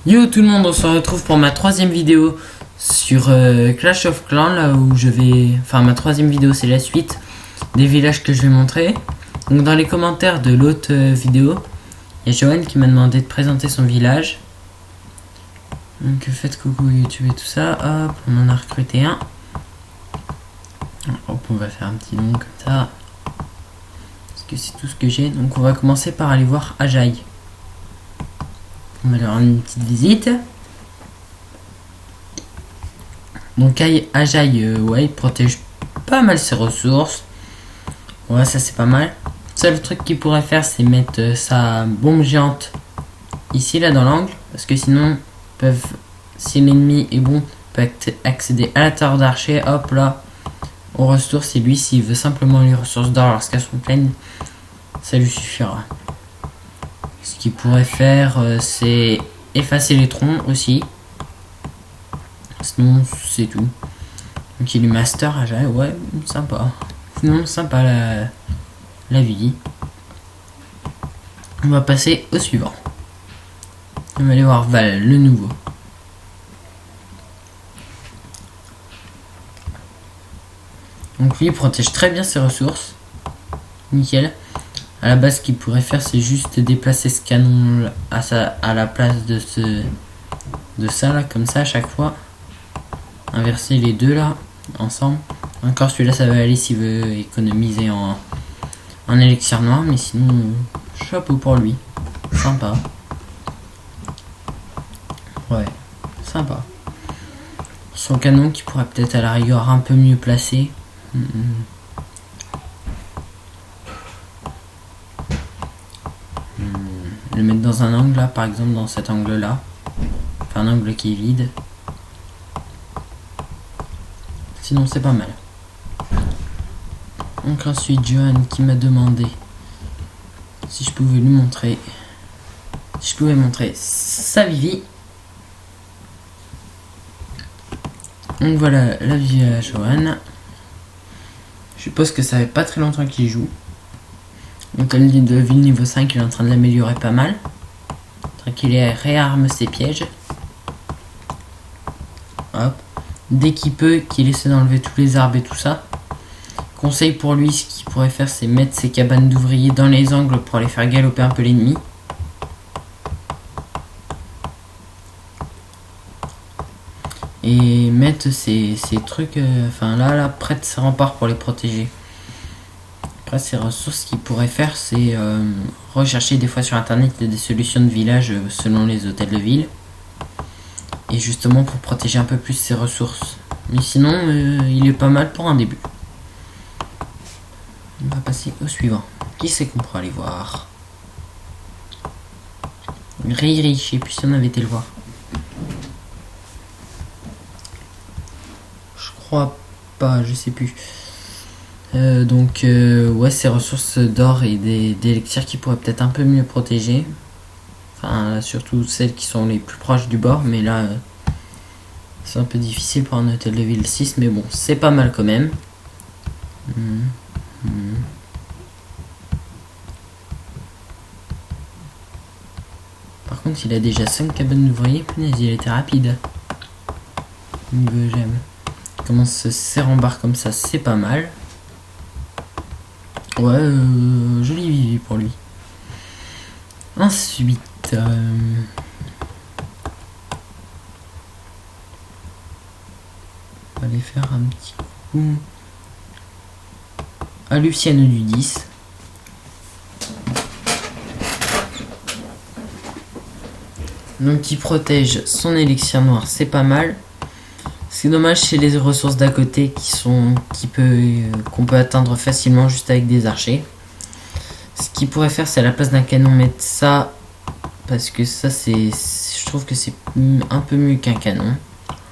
Yo tout le monde, on se retrouve pour ma troisième vidéo sur Clash of Clans, là où je vais... Enfin ma troisième vidéo c'est la suite des villages que je vais montrer. Donc dans les commentaires de l'autre vidéo, il y a Johan qui m'a demandé de présenter son village. Donc faites coucou YouTube et tout ça, hop, on en a recruté un. Hop, on va faire un petit nom comme ça. Parce que c'est tout ce que j'ai, donc on va commencer par aller voir Ajaï. On va leur rendre une petite visite. Donc Ajaï, ouais, il protège pas mal ses ressources. Ouais, ça c'est pas mal. Seul truc qu'il pourrait faire, c'est mettre sa bombe géante ici, là, dans l'angle. Parce que sinon, si l'ennemi est bon, peut accéder à la tour d'archer, hop là, aux ressources. Et lui, s'il veut simplement les ressources d'or lorsqu'elles sont pleines, ça lui suffira. Ce qu'il pourrait faire, c'est effacer les troncs aussi. Sinon, c'est tout. Donc il est master Ajaï, ouais, sympa. Sinon, sympa la vie. On va passer au suivant. On va aller voir Val, le nouveau. Donc lui, il protège très bien ses ressources. Nickel. À la base, ce qu'il pourrait faire, c'est juste déplacer ce canon à la place de ça là, comme ça à chaque fois. Inverser les deux là ensemble. Encore celui-là, ça va aller s'il veut économiser en élixir noir, mais sinon chapeau pour lui. Sympa. Ouais, sympa. Son canon qui pourrait peut-être à la rigueur un peu mieux placé. Le mettre dans un angle là, par exemple dans cet angle là. Enfin un angle qui est vide. Sinon c'est pas mal. Donc ensuite Johan qui m'a demandé si je pouvais lui montrer. Si je pouvais montrer sa Vivi. Donc voilà la Vivi à Johan. Je suppose que ça fait pas très longtemps qu'il joue. Donc elle dit de ville niveau 5, il est en train de l'améliorer pas mal. Qu'il réarme ses pièges. Hop. Dès qu'il peut, qu'il essaie d'enlever tous les arbres et tout ça. Conseil pour lui, ce qu'il pourrait faire, c'est mettre ses cabanes d'ouvriers dans les angles pour aller faire galoper un peu l'ennemi. Et mettre ces trucs, enfin là, près de ses remparts pour les protéger. Après, ces ressources, ce qu'il pourrait faire, c'est rechercher des fois sur internet des solutions de village selon les hôtels de ville. Et justement pour protéger un peu plus ses ressources. Mais sinon, il est pas mal pour un début. On va passer au suivant. Qui c'est qu'on pourra aller voir? Riri, je sais plus si on avait été le voir. Je crois pas, je sais plus. Ouais, ces ressources d'or et d'élixirs qui pourraient peut-être un peu mieux protéger. Enfin, surtout celles qui sont les plus proches du bord, mais là, c'est un peu difficile pour un hôtel de ville 6, mais bon, c'est pas mal quand même. Par contre, il a déjà 5 cabanes d'ouvriers, punaise, il était rapide. J'aime. Il commence à se serrer en barre comme ça, c'est pas mal. Ouais, joli Vivi pour lui. Ensuite, on va aller faire un petit coup à Luciano du 10. Donc il protège son élixir noir, c'est pas mal. C'est dommage, c'est les ressources d'à côté qu'on peut atteindre facilement juste avec des archers. Ce qu'il pourrait faire, c'est à la place d'un canon mettre ça, parce que ça je trouve que c'est un peu mieux qu'un canon.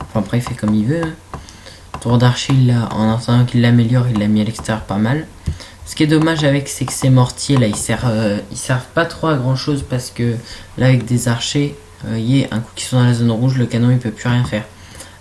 Enfin après il fait comme il veut. Tour d'archer, en attendant qu'il l'améliore, il l'a mis à l'extérieur pas mal. Ce qui est dommage avec, c'est que ces mortiers là, ils servent pas trop à grand chose, parce que là avec des archers, un coup qu'ils sont dans la zone rouge, le canon il peut plus rien faire.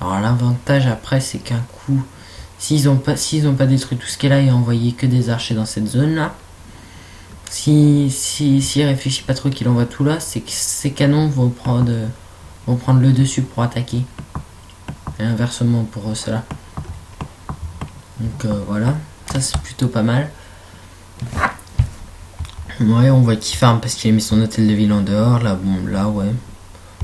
Alors l'avantage après, c'est qu'un coup, s'ils ont pas détruit tout ce qui est là et envoyé que des archers dans cette zone là, s'il réfléchit pas trop qu'il envoie tout là, c'est que ces canons vont prendre vont prendre le dessus pour attaquer. Et inversement pour cela. Donc voilà, ça c'est plutôt pas mal. Ouais, on voit qu'il farm parce qu'il a mis son hôtel de ville en dehors. Là, bon, là, ouais,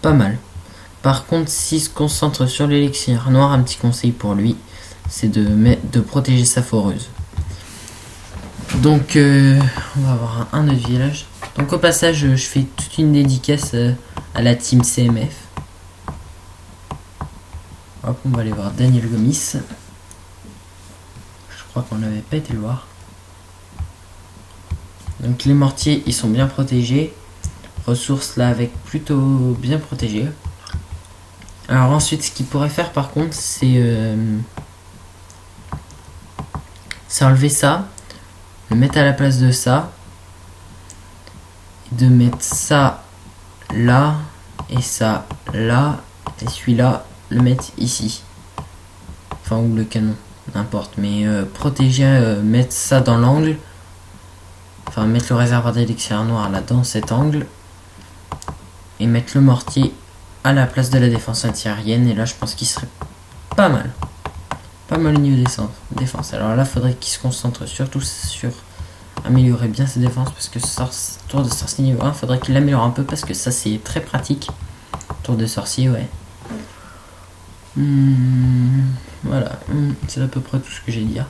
pas mal. Par contre, s'il se concentre sur l'élixir noir, un petit conseil pour lui, c'est de protéger sa foreuse. Donc, on va avoir un autre village. Donc, au passage, je fais toute une dédicace à la team CMF. Hop, on va aller voir Daniel Gomis. Je crois qu'on n'avait pas été le voir. Donc, les mortiers, ils sont bien protégés. Ressources là, avec plutôt bien protégées. Alors, ensuite, ce qu'il pourrait faire par contre, c'est enlever ça. Le mettre à la place de ça. Et de mettre ça là. Et ça là. Et celui-là, le mettre ici. Enfin, ou le canon. N'importe. Mais protéger, mettre ça dans l'angle. Enfin, mettre le réservoir d'élixir noir là dans cet angle. Et mettre le mortier à la place de la défense antiaérienne. Et là, je pense qu'il serait pas mal. Pas mal au niveau défense. Alors là, faudrait qu'il se concentre surtout sur améliorer bien ses défenses. Parce que ce tour de sorcier niveau 1, faudrait qu'il l'améliore un peu. Parce que ça, c'est très pratique. Tour de sorcier, ouais. Voilà. C'est à peu près tout ce que j'ai à dire.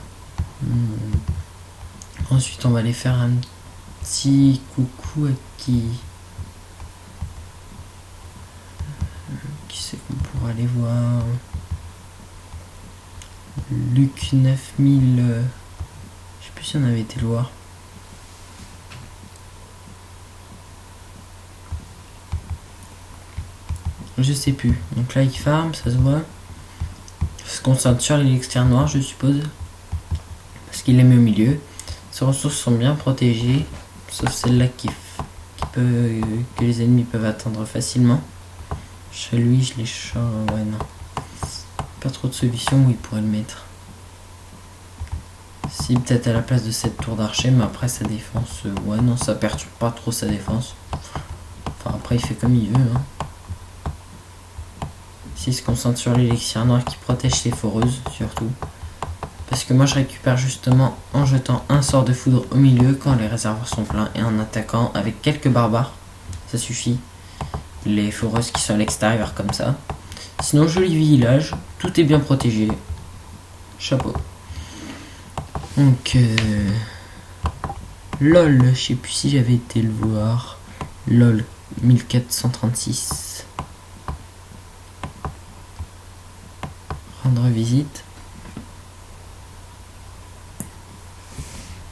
Ensuite, on va aller faire un petit coucou à qui c'est qu'on pourra aller voir. Luc 9000. Je sais plus si on avait été le voir. Je sais plus. Donc là, il farm, ça se voit. Il se concentre sur l'élixir noir, je suppose. Parce qu'il est mis au milieu. Ses ressources sont bien protégées. Sauf celle-là que les ennemis peuvent atteindre facilement. Chez lui, je les change. Ouais, non. Pas trop de solutions où il pourrait le mettre. Si, peut-être à la place de cette tour d'archer, mais après sa défense. Ouais, non, ça perturbe pas trop sa défense. Enfin, après, il fait comme il veut. Hein. S'il se concentre sur l'élixir noir qui protège ses foreuses, surtout. Parce que moi, je récupère justement en jetant un sort de foudre au milieu quand les réservoirs sont pleins et en attaquant avec quelques barbares. Ça suffit. Les foreuses qui sont à l'extérieur comme ça. Sinon, joli village. Tout est bien protégé. Chapeau. Donc, LOL, je sais plus si j'avais été le voir. LOL 1436. Rendre visite.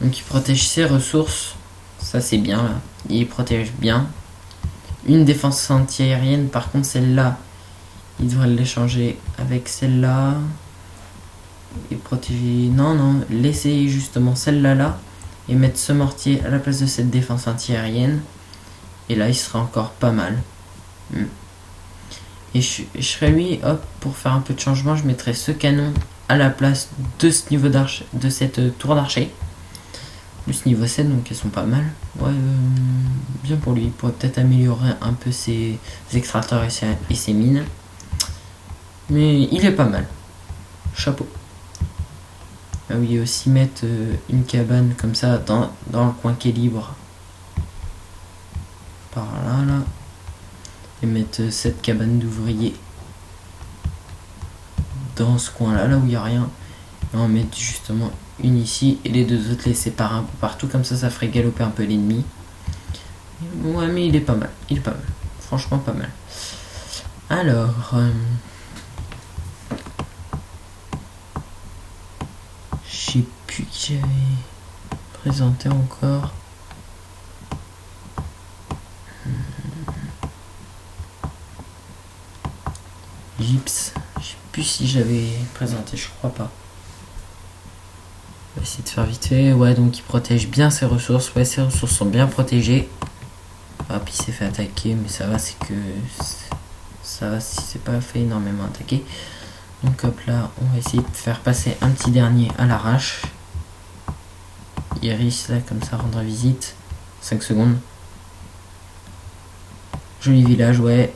Donc il protège ses ressources. Ça c'est bien là. Il protège bien. Une défense anti-aérienne. Par contre celle-là, il devrait l'échanger avec celle-là. Et protéger... Non, laisser justement celle-là là. Et mettre ce mortier à la place de cette défense anti-aérienne. Et là il sera encore pas mal. Et je serais lui, hop, pour faire un peu de changement, je mettrais ce canon à la place de ce niveau d'archer, de cette tour d'archer. Plus niveau 7, donc elles sont pas mal. Ouais, bien pour lui. Il pourrait peut-être améliorer un peu ses extracteurs et ses mines. Mais il est pas mal. Chapeau. Ah oui, aussi mettre une cabane comme ça dans le coin qui est libre. Par là. Et mettre cette cabane d'ouvriers dans ce coin là où il n'y a rien. Et on va mettre justement une ici et les deux autres les séparer un peu partout, comme ça ferait galoper un peu l'ennemi. Ouais, mais il est pas mal, franchement pas mal. Alors je sais plus qui j'avais présenté encore. Gyps, je sais plus si j'avais présenté, je crois pas. On va essayer de faire vite fait. Ouais, donc il protège bien ses ressources. Ouais, ses ressources sont bien protégées. Hop, il s'est fait attaquer, mais ça va, c'est que ça va si c'est pas fait énormément attaquer. Donc hop là, on va essayer de faire passer un petit dernier à l'arrache. Iris là, comme ça, rendre visite. 5 secondes. Joli village, ouais.